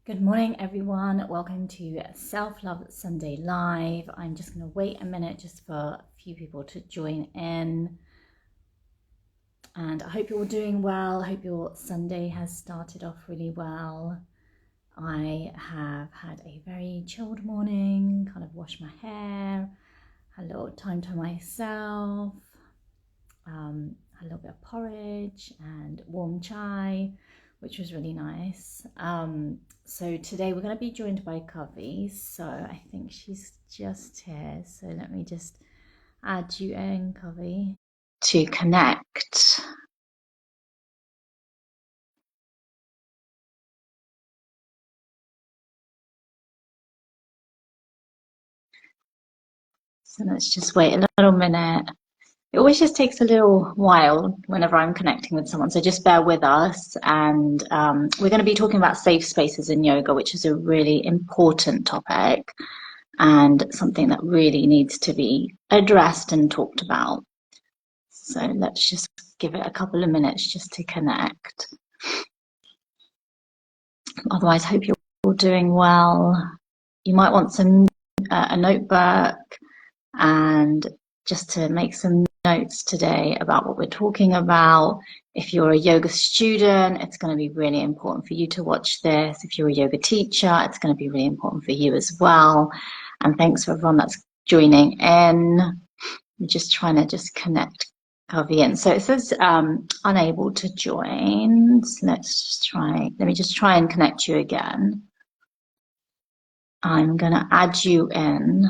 Good morning, everyone. Welcome to Self Love Sunday Live. I'm just going to wait a minute just for a few people to join in. And I hope you're all doing well. I hope your Sunday has started off really well. I have had a very chilled morning, kind of washed my hair, had a little time to myself, had a little bit of porridge and warm chai, which was really nice. So today we're going to be joined by Covey. So I think she's just here. So let me just add you in, Covey, to connect. So let's just wait a little minute. It always just takes a little while whenever I'm connecting with someone, so just bear with us. And we're going to be talking about safe spaces in yoga, which is a really important topic and something that really needs to be addressed and talked about. So let's just give it a couple of minutes just to connect. Otherwise, hope you're all doing well. You might want some a notebook and just to make some notes today about what we're talking about. If you're a yoga student, it's going to be really important for you to watch this. If you're a yoga teacher, it's going to be really important for you as well. And thanks for everyone that's joining in. I'm just trying to just connect Covey in. So it says unable to join. So let's just try. Let me just try and connect you again. I'm going to add you in.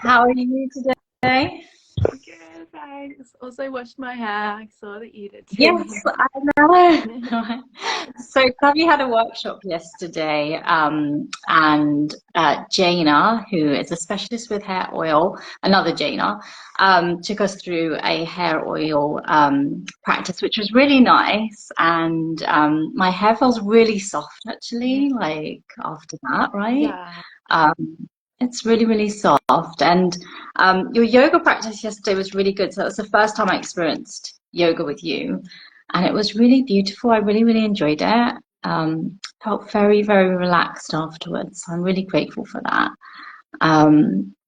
How are you today? Good, thanks. Also washed my hair. I saw that you did too. Yes, I know. So Covey had a workshop yesterday, and Jaina, who is a specialist with hair oil, another Jaina, took us through a hair oil practice, which was really nice. And my hair feels really soft, actually, like after that, right? Yeah. Um, it's really, really soft. And your yoga practice yesterday was really good. So that was the first time I experienced yoga with you. And it was really beautiful. I really, really enjoyed it. Felt very, very relaxed afterwards. So I'm really grateful for that.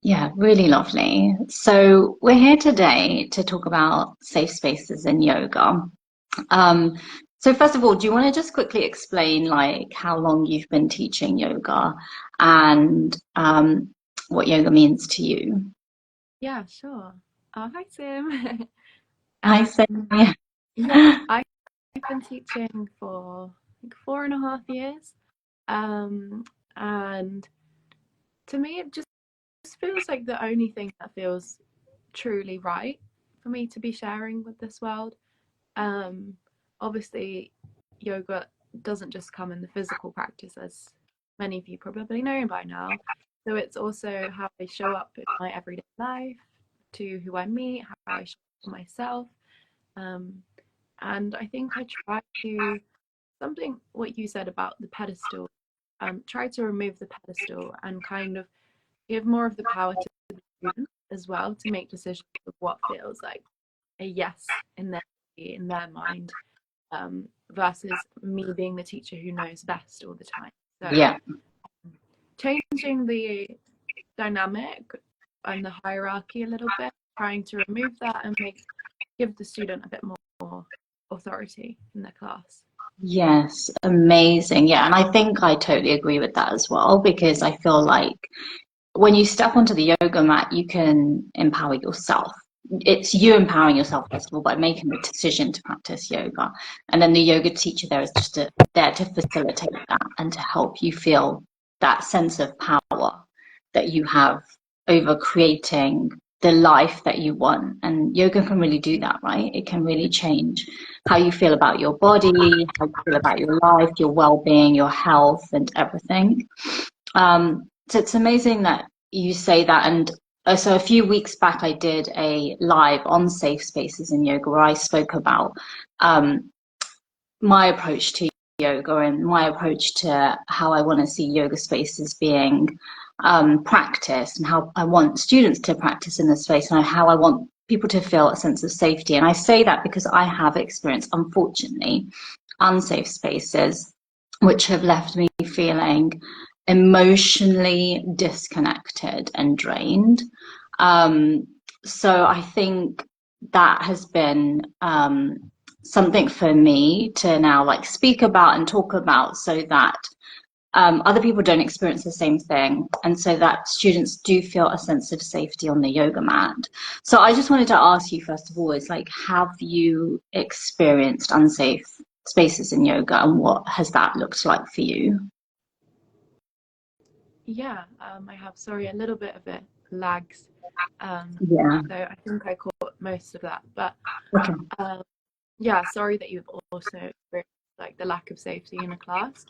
Yeah, really lovely. So we're here today to talk about safe spaces in yoga. Um, so first of all, do you want to just quickly explain like how long you've been teaching yoga and what yoga means to you? Yeah, sure. Oh, hi, Tim. Hi, Um, Sonia. yeah, I've been teaching for like 4.5 years. And to me, it just feels like the only thing that feels truly right for me to be sharing with this world. Obviously, yoga doesn't just come in the physical practice, as many of you probably know by now. So it's also how I show up in my everyday life, to who I meet, how I show up for myself. Um, and I think I try to, something what you said about the pedestal, try to remove the pedestal and kind of give more of the power to the student as well to make decisions of what feels like a yes in their mind, versus me being the teacher who knows best all the time. So Yeah. changing the dynamic and the hierarchy a little bit, trying to remove that and give the student a bit more authority in their class. Yes, amazing. Yeah, and I think I totally agree with that as well because I feel like when you step onto the yoga mat, you can empower yourself. It's you empowering yourself, first of all, by making the decision to practice yoga. And then the yoga teacher there is just there to facilitate that and to help you feel that sense of power that you have over creating the life that you want. And yoga can really do that, right? It can really change how you feel about your body, how you feel about your life, your well-being, your health, and everything. So it's amazing that you say that. And so a few weeks back, I did a live on safe spaces in yoga where I spoke about my approach to yoga and my approach to how I want to see yoga spaces being practiced, and how I want students to practice in the space, and how I want people to feel a sense of safety. And I say that because I have experienced, unfortunately, unsafe spaces which have left me feeling emotionally disconnected and drained. So I think that has been something for me to now like speak about and talk about, so that other people don't experience the same thing, and so that students do feel a sense of safety on the yoga mat. So I just wanted to ask you, first of all, is like, have you experienced unsafe spaces in yoga, and what has that looked like for you? Yeah, I have. Sorry, a little bit of it lags. Yeah. So I think I caught most of that. But Okay. um, yeah, sorry that you've also experienced like the lack of safety in a class.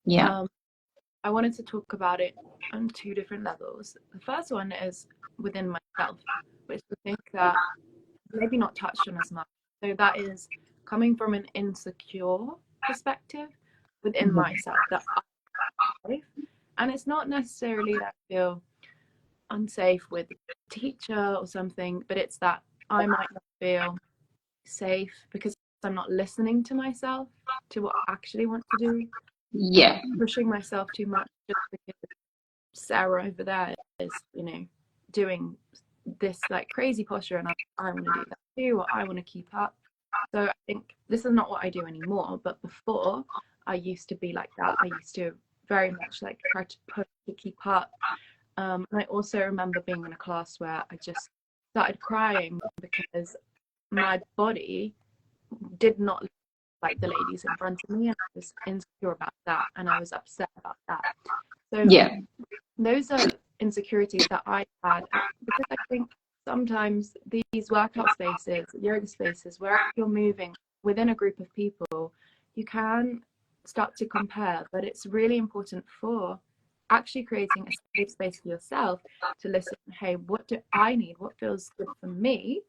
Yeah. Um, I wanted to talk about it on two different levels. The first one is within myself, which I think that maybe not touched on as much. So that is coming from an insecure perspective within myself, that I'm safe. And it's not necessarily that I feel unsafe with a teacher or something, but it's that I might not feel safe because I'm not listening to myself, to what I actually want to do, and Yeah. pushing myself too much just because Sarah over there is, doing this like crazy posture, and I want to do that too, or I want to keep up. So I think this is not what I do anymore, but before I used to be like that. I used to very much like try to push to keep up. And I also remember being in a class where I just started crying because my body did not look like the ladies in front of me, and I was insecure about that, and I was upset about that. So Yeah. those are insecurities that I had, because I think sometimes these workout spaces, yoga spaces, where you're moving within a group of people, you can start to compare, but it's really important for actually creating a safe space for yourself to listen, hey, what do I need? What feels good for me?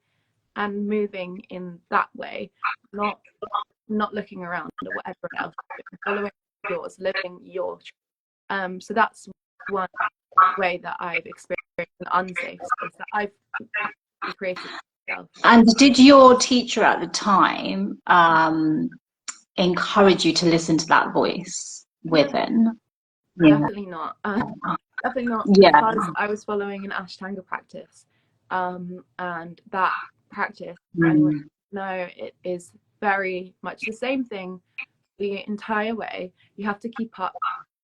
And moving in that way, not looking around at what everyone else is doing, following yours, living your truth. So that's one way that I've experienced an unsafe space that I've actually created myself. And did your teacher at the time encourage you to listen to that voice No, within? Yeah. definitely not. Definitely not, Yeah. because I was following an Ashtanga practice, and that practice, for anyone Mm. who know, it is very much the same thing the entire way. You have to keep up.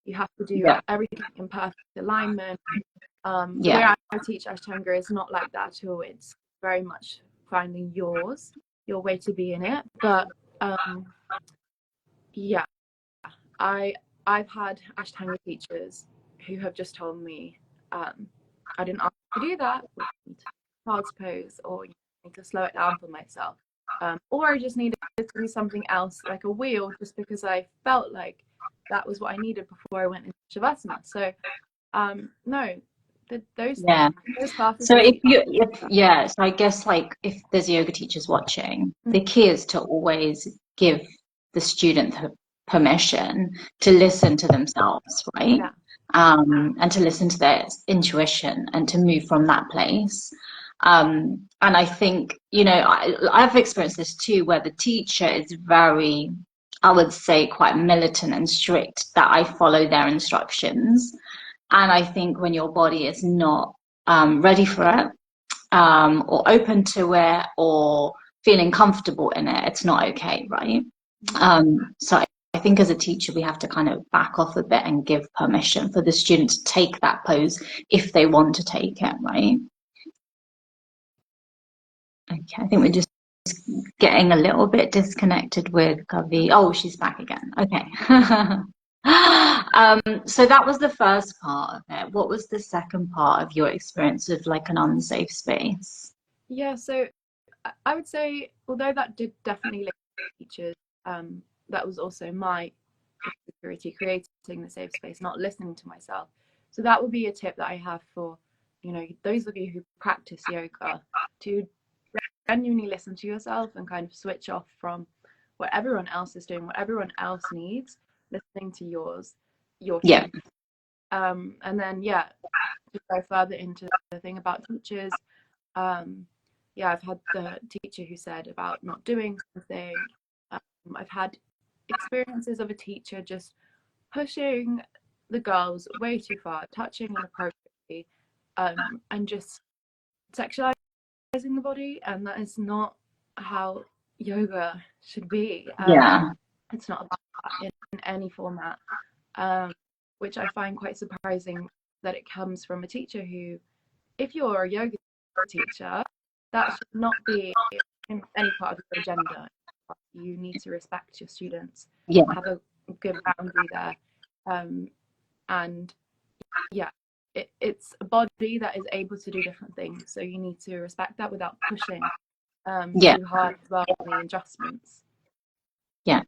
You have to do Yeah. everything in perfect alignment. The way Yeah. I teach Ashtanga is not like that at all. It's very much finding your way to be in it. But yeah, I I've had Ashtanga teachers who have just told me, I didn't ask you to do that. We need to child's pose, or you need to slow it down for myself, or I just needed to do something else like a wheel, just because I felt like that was what I needed before I went into Shavasana. So no, those Yeah. classes So will if teach you, you if that. yeah, so I guess like if there's yoga teachers watching, the key is to always give the student the permission to listen to themselves, right? Yeah, And to listen to their intuition and to move from that place. And I think, I've experienced this too, where the teacher is very, I would say, quite militant and strict, that I follow their instructions. And I think when your body is not ready for it, or open to it, or feeling comfortable in it, it's not okay, right? So I think as a teacher, we have to kind of back off a bit and give permission for the student to take that pose if they want to take it, right? Okay, I think we're just getting a little bit disconnected with Kavi. Oh, she's back again. Okay. So that was the first part of it. What was the second part of your experience of like an unsafe space? yeah. So I would say, although that did definitely link to teachers, that was also my insecurity, creating the safe space, not listening to myself. So that would be a tip that I have for, those of you who practice yoga, to genuinely listen to yourself and kind of switch off from what everyone else is doing, what everyone else needs, listening to your Yeah. truth. And then to go further into the thing about teachers, I've had the teacher who said about not doing something. I've had experiences of a teacher just pushing the girls way too far, touching inappropriately, and just sexualizing the body, and that is not how yoga should be. Yeah. It's not about that in any format, which I find quite surprising that it comes from a teacher who, if you're a yoga teacher, that should not be in any part of your agenda. You need to respect your students, Yeah. have a good boundary there, and it's a body that is able to do different things, so you need to respect that without pushing Yeah. too hard as well on the adjustments. Yeah.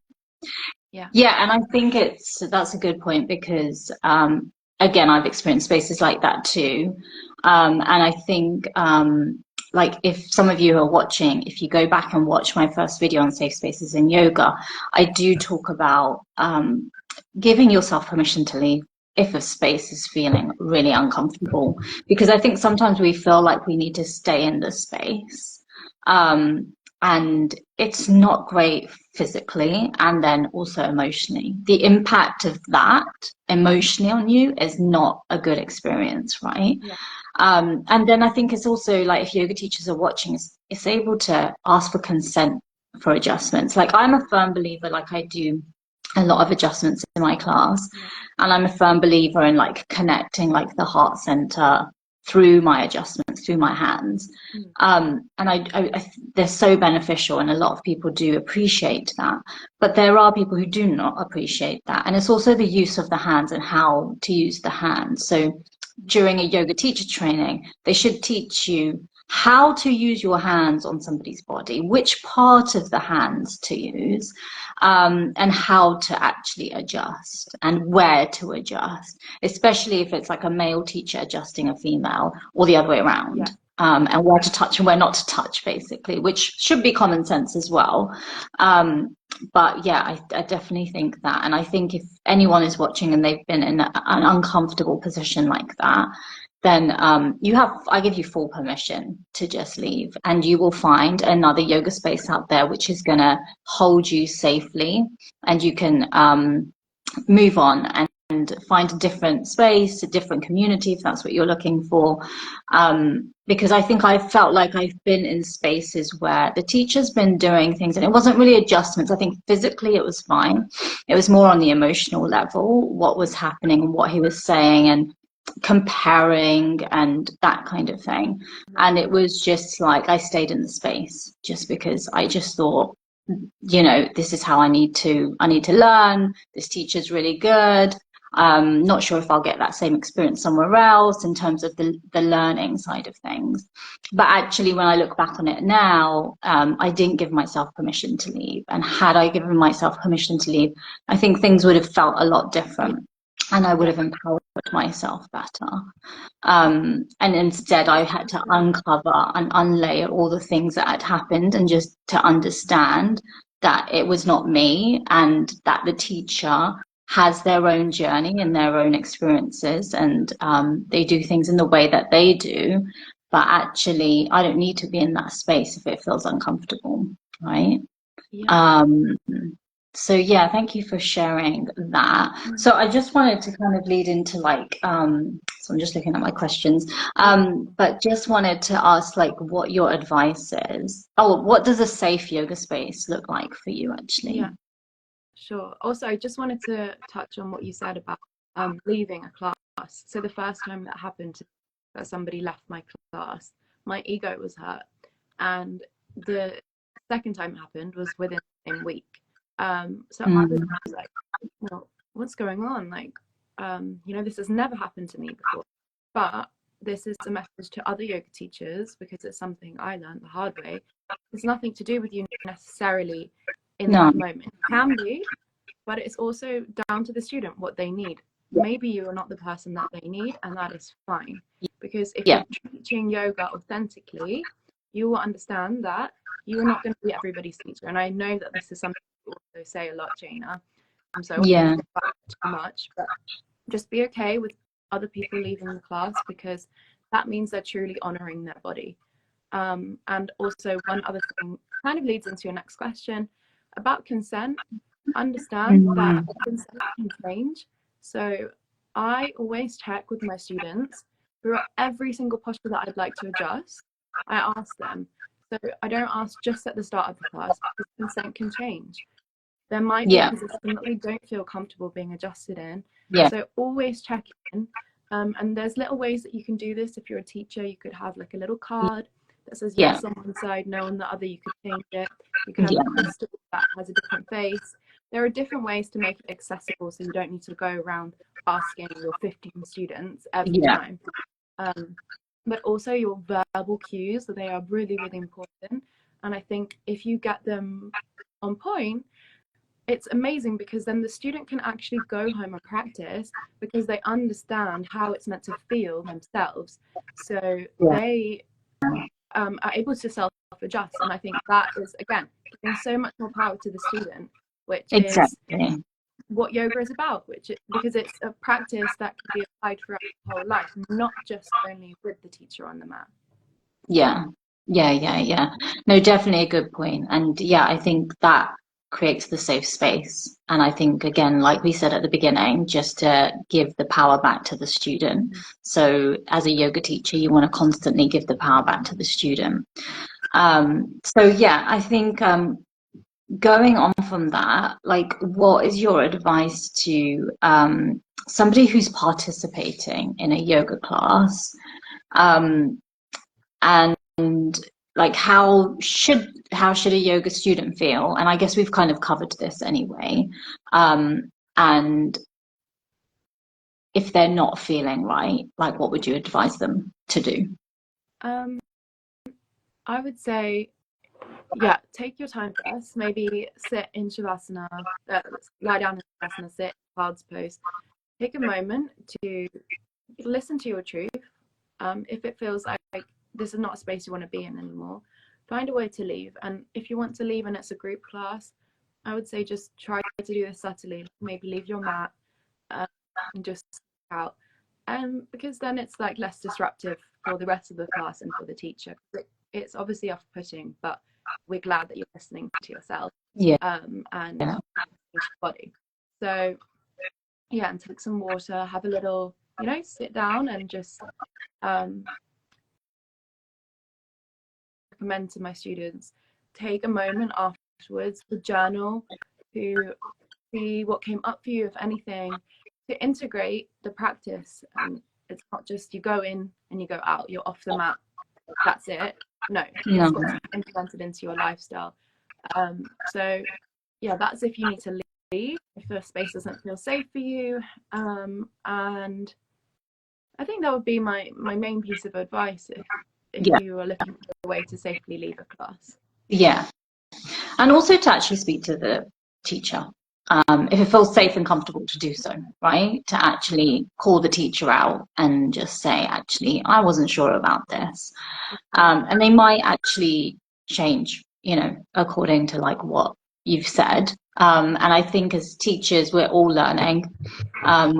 Yeah. Yeah, and I think that's a good point because again, I've experienced spaces like that too. And I think like if some of you are watching, if you go back and watch my first video on safe spaces in yoga, I do talk about giving yourself permission to leave if a space is feeling really uncomfortable, because I think sometimes we feel like we need to stay in the space. And it's not great physically and then also emotionally. The impact of that emotionally on you is not a good experience, right? Yeah. And then I think it's also like if yoga teachers are watching, it's able to ask for consent for adjustments. Like I'm a firm believer, like I do a lot of adjustments in my class, and I'm a firm believer in like connecting like the heart center through my adjustments, through my hands. And they're so beneficial, and a lot of people do appreciate that. But there are people who do not appreciate that, and it's also the use of the hands and how to use the hands. So during a yoga teacher training, they should teach you how to use your hands on somebody's body, which part of the hands to use, and how to actually adjust and where to adjust, especially if it's like a male teacher adjusting a female or the other way around. And where to touch and where not to touch, basically, which should be common sense as well. But yeah, I definitely think that. And I think if anyone is watching and they've been in an uncomfortable position like that, then I give you full permission to just leave, and you will find another yoga space out there which is going to hold you safely, and you can move on and find a different space, a different community if that's what you're looking for. Because I think I felt like I've been in spaces where the teacher's been doing things and it wasn't really adjustments. I think physically it was fine. It was more on the emotional level, what was happening and what he was saying and comparing and that kind of thing. And it was just like I stayed in the space just because I just thought, this is how I need to learn. This teacher's really good. Not sure if I'll get that same experience somewhere else in terms of the learning side of things. But actually, when I look back on it now, I didn't give myself permission to leave. And had I given myself permission to leave, I think things would have felt a lot different, and I would have empowered myself better. And instead, I had to uncover and unlayer all the things that had happened, and just to understand that it was not me, and that the teacher has their own journey and their own experiences, and they do things in the way that they do. But actually, I don't need to be in that space if it feels uncomfortable, right? So yeah, thank you for sharing that. So I just wanted to kind of lead into like, so I'm just looking at my questions, but just wanted to ask like what your advice is. Oh, what does a safe yoga space look like for you actually? Yeah, sure. Also, I just wanted to touch on what you said about leaving a class. So the first time that happened, that somebody left my class, my ego was hurt, and the second time it happened was within the same week. So I was like, well, what's going on? Like, this has never happened to me before. But this is a message to other yoga teachers, because it's something I learned the hard way. It's nothing to do with you necessarily in that moment. It can be, but it's also down to the student what they need. Maybe you are not the person that they need, and that is fine. Because if you're teaching yoga authentically, you will understand that you are not going to be everybody's teacher. And I know that this is something you also say a lot, Jaina. so I won't Yeah. talk about it too much, but just be okay with other people leaving the class, because that means they're truly honoring their body. And also, one other thing kind of leads into your next question about consent. Understand that Mm. consent can change. So I always check with my students for every single posture that I'd like to adjust. I ask them. So I don't ask just at the start of the class, because consent can change. There might be a Yeah. position that they don't feel comfortable being adjusted in. Yeah. So always check in. And there's little ways that you can do this. If you're a teacher, you could have like a little card that says Yeah. yes on one side, no on the other. You could change it. You could have Yeah. a crystal that has a different face. There are different ways to make it accessible, so you don't need to go around asking your 15 students every Yeah. time. But also your verbal cues, they are really, really important. And I think if you get them on point, it's amazing, because then the student can actually go home and practice, because they understand how it's meant to feel themselves. So Yeah. they are able to self-adjust. And I think that is, again, giving so much more power to the student, which is Exactly. what yoga is about, because it's a practice that can be applied throughout the whole life, not just only with the teacher on the mat. Yeah. Yeah. Yeah. Yeah. No, definitely a good point. And yeah, I think that creates the safe space. And I think, again, like we said at the beginning, just to give the power back to the student. So as a yoga teacher, you want to constantly give the power back to the student. So yeah, I think going on from that, like, what is your advice to somebody who's participating in a yoga class? Um, and like, how should a yoga student feel? And I guess we've kind of covered this anyway. And if they're not feeling right, like, what would you advise them to do? Um, I would say, yeah, take your time first. Maybe sit in Shavasana, lie down in Shavasana, sit, child's pose. Take a moment to listen to your truth. If it feels like this is not a space you want to be in anymore, find a way to leave. And if you want to leave and it's a group class, I would say just try to do this subtly. Maybe leave your mat and just out. Because then it's like less disruptive for the rest of the class and for the teacher. It's obviously off-putting, but we're glad that you're listening to yourself Yeah. and your body. So yeah, and take some water, have a little, sit down and just recommend to my students, take a moment afterwards to journal, to see what came up for you, if anything, to integrate the practice. And it's not just you go in and you go out, you're off the mat, that's it. No, No. it's got to be implemented into your lifestyle. So yeah, that's if you need to leave, if the space doesn't feel safe for you. And I think that would be my main piece of advice if Yeah. you are looking for a way to safely leave a class. Yeah. And also to actually speak to the teacher, if it feels safe and comfortable to do so, right? To actually call the teacher out and just say, actually, I wasn't sure about this. And they might actually change, according to like what you've said. And I think as teachers, we're all learning.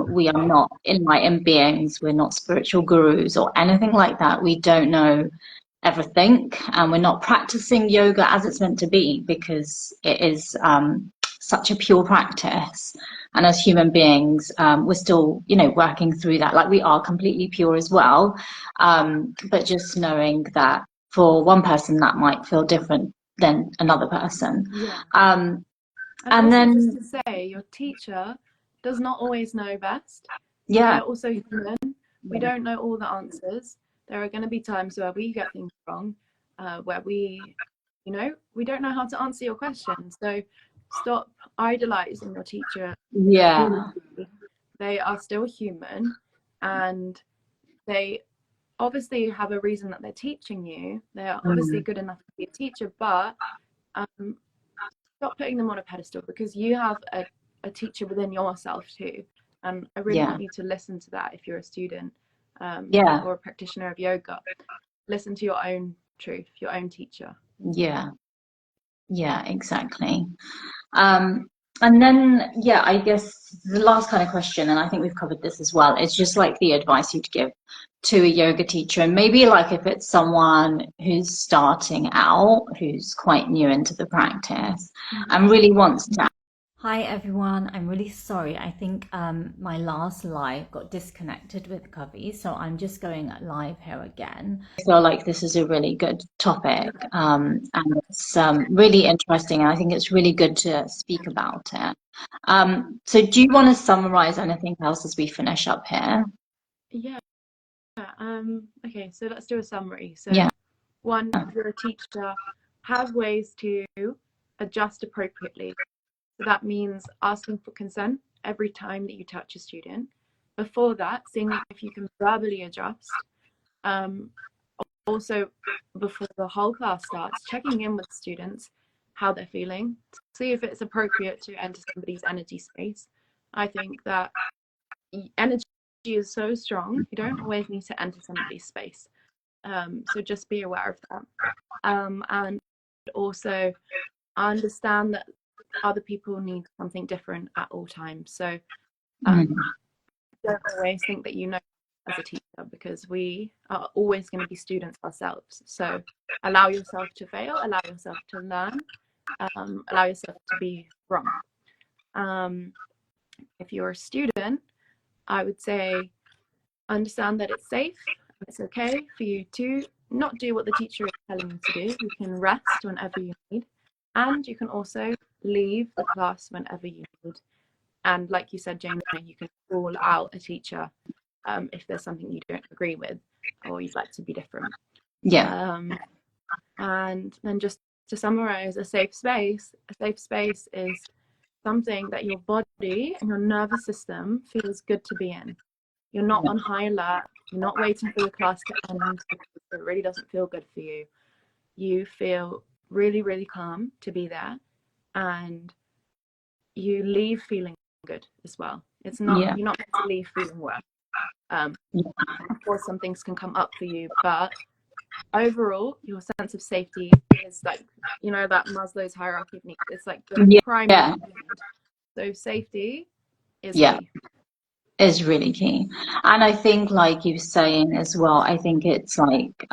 We are not enlightened beings. We're not spiritual gurus or anything like that. We don't know everything, and we're not practicing yoga as it's meant to be, because it is such a pure practice. And as human beings, we're still, working through that. Like, we are completely pure as well, but just knowing that for one person that might feel different than another person. Yeah. And And also, then, just to say, your teacher does not always know best. yeah, We're also human. We don't know all the answers. There are going to be times where we get things wrong, where we don't know how to answer your question. So stop idolizing your teacher. yeah, They are still human, and they obviously have a reason that they're teaching you. They are obviously good enough to be a teacher, but stop putting them on a pedestal, because you have a teacher within yourself too. And I really yeah, want you to listen to that if you're a student yeah, or a practitioner of yoga. Listen to your own truth, your own teacher. yeah, yeah, exactly. And then, yeah, I guess the last kind of question, and I think we've covered this as well, is just like the advice you'd give to a yoga teacher. And maybe like if it's someone who's starting out, who's quite new into the practice Mhm. and really wants to. Hi everyone, I'm really sorry. I think my last live got disconnected with Covey, so I'm just going live here again. I feel like this is a really good topic, and it's really interesting, and I think it's really good to speak about it. So do you want to summarize anything else as we finish up here? Yeah. Okay, so let's do a summary. So, Yeah. one, if you're a teacher, have ways to adjust appropriately. So that means asking for consent every time that you touch a student. Before that, seeing if you can verbally adjust. Um, Also, before the whole class starts, checking in with students, how they're feeling, see if it's appropriate to enter somebody's energy space. I think that energy is so strong, you don't always need to enter somebody's space. So just be aware of that. And also understand that other people need something different at all times. So Mm. don't always think that you know as a teacher, because we are always going to be students ourselves. So allow yourself to fail, allow yourself to learn, allow yourself to be wrong. Um, if you're a student, I would say understand that it's safe, it's okay for you to not do what the teacher is telling you to do. You can rest whenever you need, and you can also leave the class whenever you need. And like you said, Jaina, you can call out a teacher if there's something you don't agree with or you'd like to be different. Yeah. Um, and then just to summarize, a safe space is something that your body and your nervous system feels good to be in. You're not on high alert. You're not waiting for the class to end because it really doesn't feel good for you. You feel really, really calm to be there, and you leave feeling good as well. It's not Yeah. you're not meant to leave feeling worse. Um, Yeah. of course, some things can come up for you, but overall, your sense of safety is like, that Maslow's hierarchy of needs. It's like the primary Yeah. need. So safety is Yeah. key. Is really key. And I think, like you were saying as well, I think it's like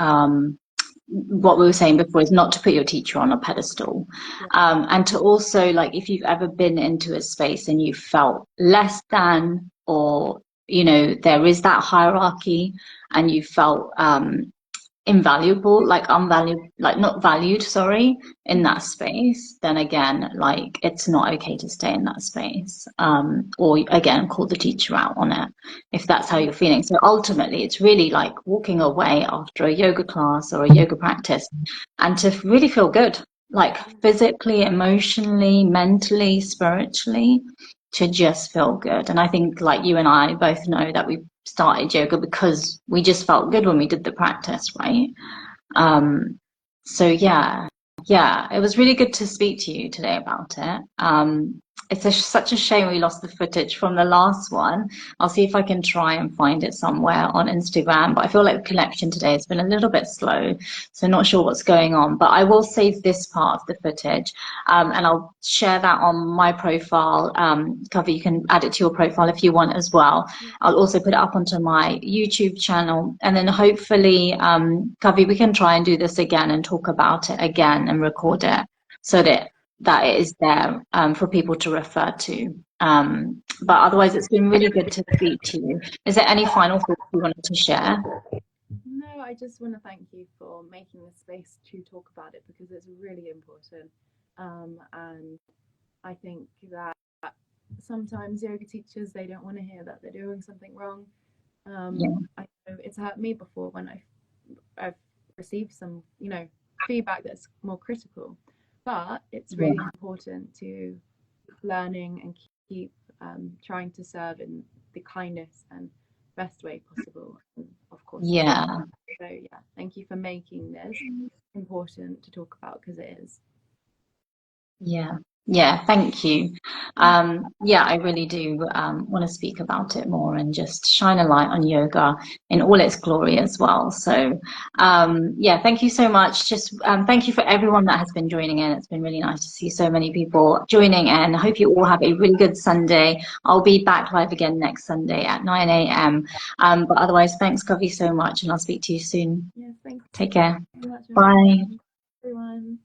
what we were saying before is not to put your teacher on a pedestal. Yeah. And to also, like, if you've ever been into a space and you felt less than, or, there is that hierarchy and you felt invaluable, like unvalued, like not valued, sorry, in Mm-hmm. that space, then again, like it's not okay to stay in that space. Or again, call the teacher out on it if that's how Yeah. you're feeling. So ultimately, it's really like walking away after a yoga class or a yoga practice and to really feel good, like physically, emotionally, mentally, spiritually, to just feel good. And I think, like you and I both know that we started yoga because we just felt good when we did the practice, right? Um, so yeah, it was really good to speak to you today about it. It's such a shame we lost the footage from the last one. I'll see if I can try and find it somewhere on Instagram, but I feel like the connection today has been a little bit slow, so not sure what's going on. But I will save this part of the footage, and I'll share that on my profile. Cover, you can add it to your profile if you want as well. I'll also put it up onto my YouTube channel, and then hopefully, Kavi, we can try and do this again and talk about it again and record it so that it is there for people to refer to. But otherwise, it's been really good to speak to you. Is there any final thoughts you wanted to share? No, I just want to thank you for making this space to talk about it, because it's really important. And I think that sometimes yoga teachers, they don't want to hear that they're doing something wrong. Yeah, I know it's hurt me before when I've received some, feedback that's more critical. But it's really yeah, important to keep learning and keep trying to serve in the kindest and best way possible. And of course, it's safe. yeah, So yeah, thank you for making this important to talk about, because it is. yeah. Yeah, thank you. Yeah, I really do want to speak about it more and just shine a light on yoga in all its glory as well. So, yeah, thank you so much. Just thank you for everyone that has been joining in. It's been really nice to see so many people joining in. I hope you all have a really good Sunday. I'll be back live again next Sunday at 9 a.m. But otherwise, thanks, Kavi, so much, and I'll speak to you soon. Yes, thanks Take care. so much, Bye. everyone.